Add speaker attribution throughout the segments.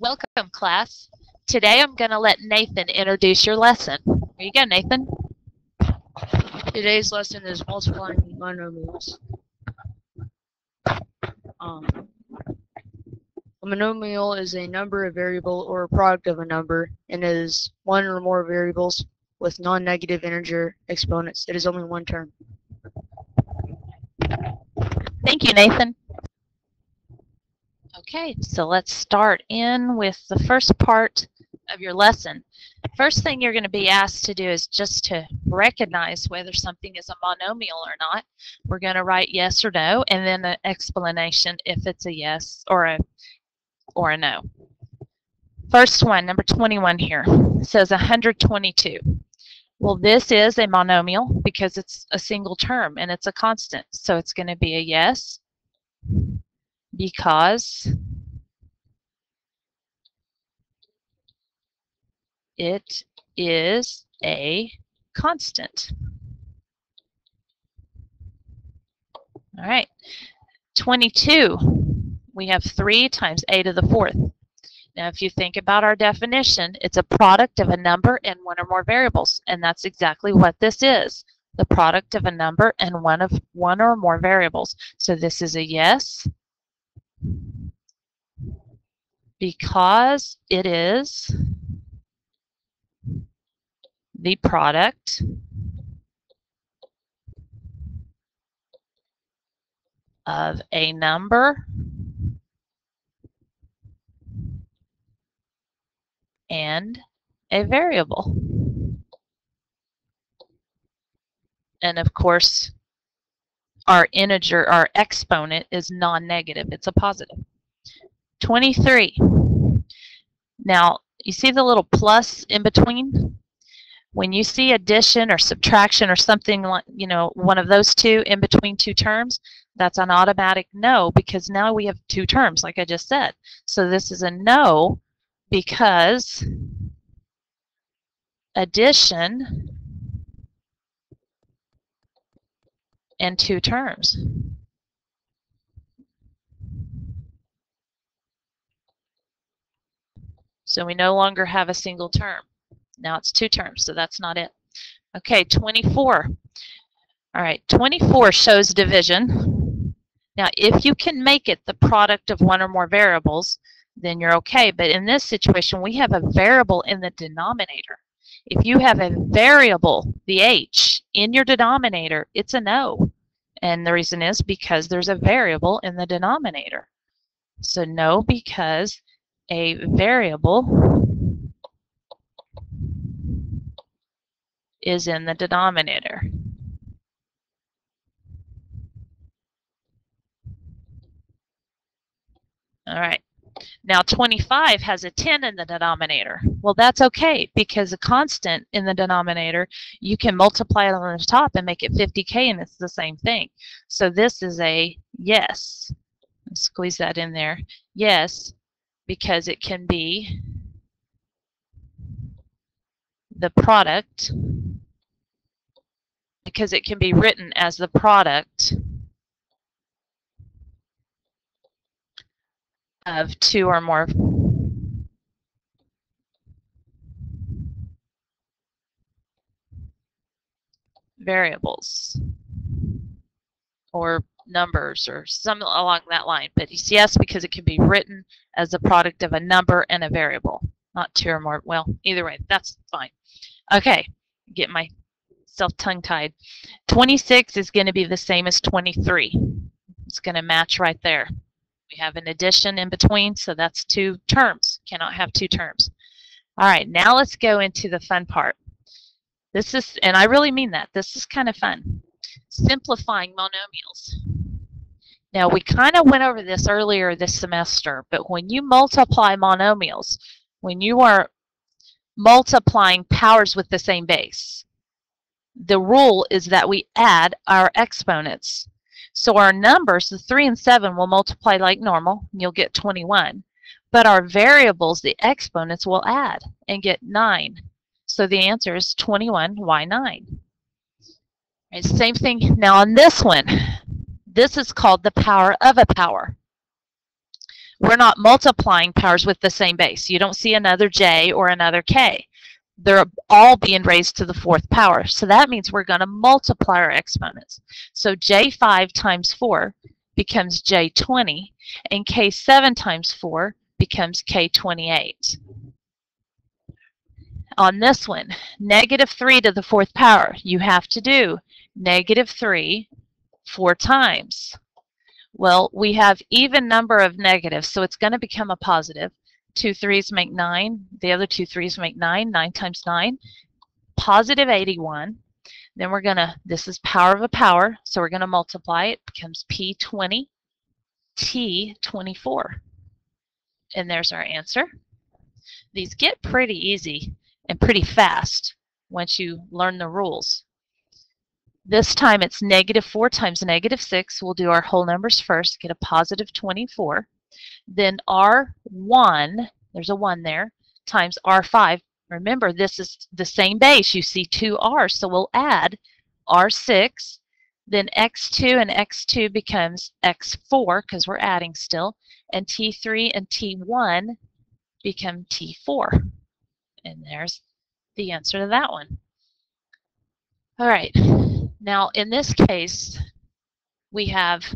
Speaker 1: Welcome, class. Today I'm going to let Nathan introduce your lesson. Here you go, Nathan.
Speaker 2: Today's lesson is multiplying monomials. A monomial is a number, a variable, or a product of a number, and is one or more variables with non-negative integer exponents. It is only one term.
Speaker 1: Thank you, Nathan. Okay, so let's start in with the first part of your lesson. First thing you're going to be asked to do is just to recognize whether something is a monomial or not. We're going to write yes or no, and then an explanation if it's a yes or a no. First one, number 21 here, it says 122. Well, this is a monomial because it's a single term and it's a constant. So it's going to be a yes because it is a constant. All right, 22, we have 3 times a to the 4th. Now, if you think about our definition, it's a product of a number and one or more variables, and that's exactly what this is, the product of a number and one or more variables. So this is a yes because it is the product of a number and a variable. And of course, our integer, our exponent, is non-negative. It's a positive. 23. Now, you see the little plus in between? When you see addition or subtraction or something like, one of those two in between two terms, that's an automatic no because now we have two terms, like I just said. So this is a no because addition and two terms. So we no longer have a single term. Now it's two terms, so that's not it. Okay, 24. All right, 24 shows division. Now, if you can make it the product of one or more variables, then you're okay. But in this situation, we have a variable in the denominator. If you have a variable, the h, in your denominator, it's a no. And the reason is because there's a variable in the denominator. So no, because a variable is in the denominator. All right. Now 25 has a 10 in the denominator. Well, that's okay because a constant in the denominator, you can multiply it on the top and make it 50k and it's the same thing. So this is a yes. Squeeze that in there. Yes, because it can be the product, because it can be written as the product of two or more variables or numbers or something along that line. But it's yes because it can be written as a product of a number and a variable, not two or more. Well, either way, that's fine. Okay, get myself tongue-tied. 26 is going to be the same as 23. It's going to match right there. We have an addition in between, so that's two terms. Cannot have two terms. All right, now let's go into the fun part. This is, and I really mean that, this is kind of fun. Simplifying monomials. Now, we kind of went over this earlier this semester, but when you multiply monomials, when you are multiplying powers with the same base, the rule is that we add our exponents. So our numbers, the 3 and 7, will multiply like normal, and you'll get 21. But our variables, the exponents, will add and get 9. So the answer is 21. Why 9? Right, same thing now on this one. This is called the power of a power. we're not multiplying powers with the same base. You don't see another j or another k. They're all being raised to the fourth power. So that means we're going to multiply our exponents. So j5 times 4 becomes j20, and k7 times 4 becomes k28. On this one, -3 to the fourth power, you have to do -3 4 times. Well, we have even number of negatives, so it's going to become a positive. 2 3s make 9. The other 2 3s make 9. 9 times 9, positive 81. Then we're going to, this is power of a power, so we're going to multiply it. It becomes P20, T24. And there's our answer. These get pretty easy and pretty fast once you learn the rules. This time it's -4 times -6. We'll do our whole numbers first, get a positive 24. Then R1, there's a 1 there, times R5. Remember, this is the same base. You see 2 R's, so we'll add R6. Then X2 and X2 becomes X4 because we're adding still. And T3 and T1 become T4. And there's the answer to that one. All right. Now, in this case, we have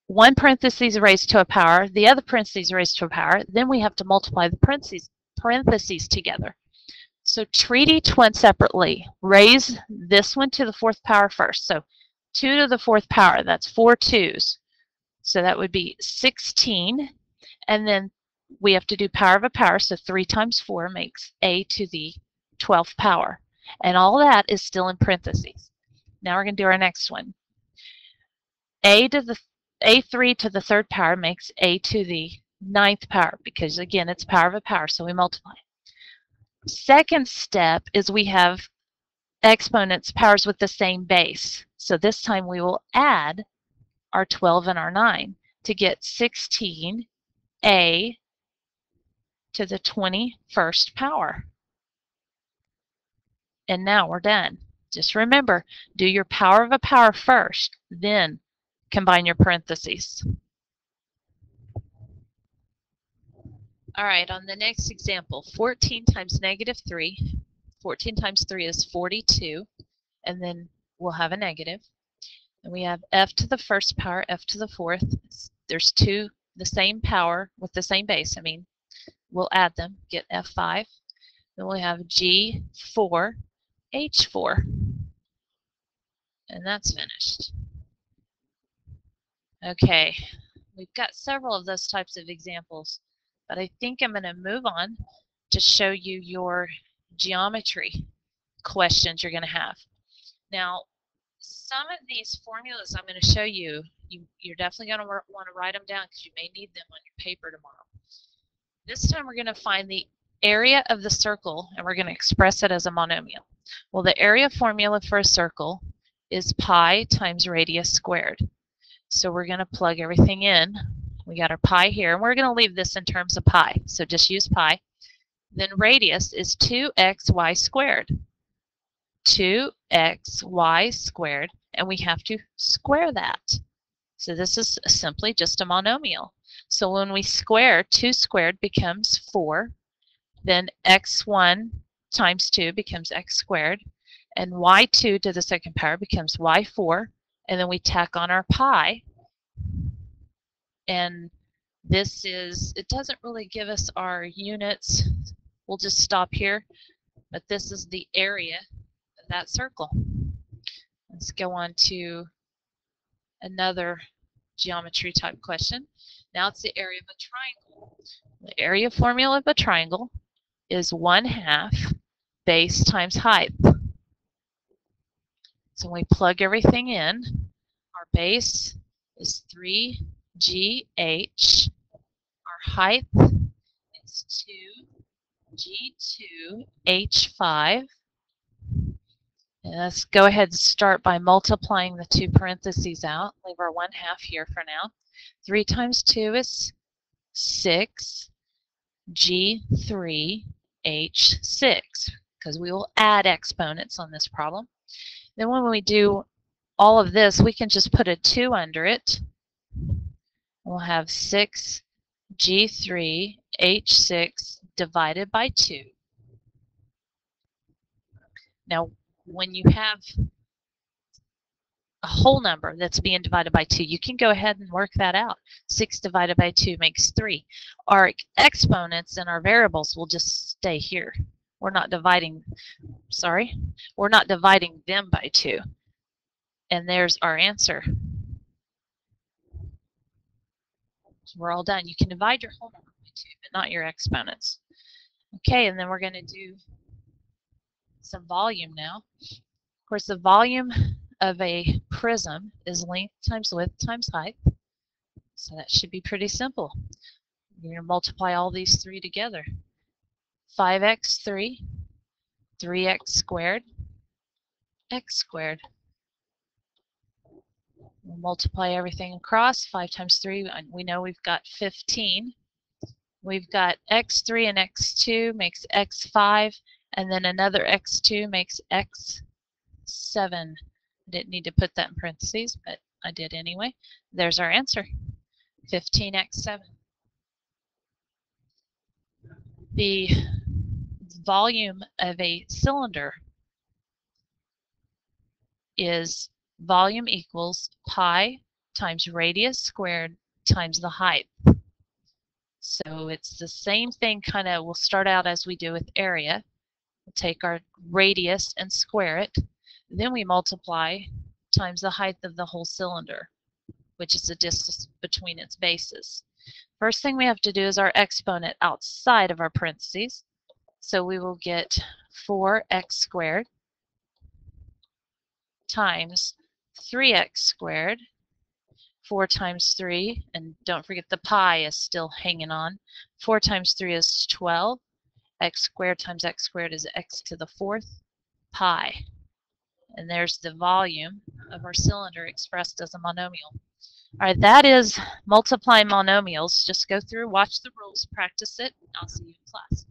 Speaker 1: one parentheses raised to a power, the other parentheses raised to a power. Then we have to multiply the parentheses together. So treat each one separately. Raise this one to the fourth power first. So 2 to the fourth power, that's 4 2s. So that would be 16. And then we have to do power of a power, so 3 times 4 makes a to the 12th power. And all that is still in parentheses. Now we're going to do our next one. A3 to the third power makes a to the 9th power, because again it's power of a power, so we multiply. Second step is we have exponents powers with the same base. So this time we will add our 12 and our 9 to get 16a to the 21st power. And now we're done. Just remember, do your power of a power first, then combine your parentheses. All right, on the next example, 14 times -3. 14 times 3 is 42, and then we'll have a negative. And we have f to the first power, f to the fourth. There's two, the same power with the same base. I mean, we'll add them, get f5. Then we have g4, h4. And that's finished. Okay, we've got several of those types of examples, but I think I'm going to move on to show you your geometry questions you're going to have. Now, some of these formulas I'm going to show you, you're definitely going to want to write them down because you may need them on your paper tomorrow. This time we're going to find the area of the circle and we're going to express it as a monomial. Well, the area formula for a circle is pi times radius squared. So we're going to plug everything in. We got our pi here, and we're going to leave this in terms of pi. So just use pi. Then radius is 2xy squared. 2xy squared, and we have to square that. So this is simply just a monomial. So when we square, 2 squared becomes 4. Then x1 times 2 becomes x squared. And y2 to the second power becomes y4. And then we tack on our pi. And this is, it doesn't really give us our units. We'll just stop here. But this is the area of that circle. Let's go on to another geometry type question. Now it's the area of a triangle. The area formula of a triangle is 1/2 base times height. So when we plug everything in, our base is 3gh. Our height is 2g2h5. And let's go ahead and start by multiplying the two parentheses out. Leave our 1/2 here for now. 3 times 2 is 6, g3h6, because we will add exponents on this problem. Then when we do all of this, we can just put a 2 under it. We'll have 6 G3H6 divided by 2. Now, when you have a whole number that's being divided by 2, you can go ahead and work that out. 6 divided by 2 makes 3. Our exponents and our variables will just stay here. We're not dividing, we're not dividing them by 2. And there's our answer. So we're all done. You can divide your whole number by 2, but not your exponents. Okay, and then we're going to do some volume now. Of course, the volume of a prism is length times width times height. So that should be pretty simple. You're going to multiply all these three together. 5x3, 3x squared, x squared. We'll multiply everything across. 5 times 3, we know we've got 15. We've got x3 and x2 makes x5, and then another x2 makes x7. I didn't need to put that in parentheses, but I did anyway. There's our answer, 15x7. The volume of a cylinder is volume equals pi times radius squared times the height. So it's the same thing, kind of, we'll start out as we do with area. We'll take our radius and square it. Then we multiply times the height of the whole cylinder, which is the distance between its bases. First thing we have to do is our exponent outside of our parentheses. So we will get 4x squared times 3x squared. 4 times 3, and don't forget the pi is still hanging on. 4 times 3 is 12. X squared times x squared is x to the 4th pi. And there's the volume of our cylinder expressed as a monomial. All right, that is multiplying monomials. Just go through, watch the rules, practice it. I'll see you in class.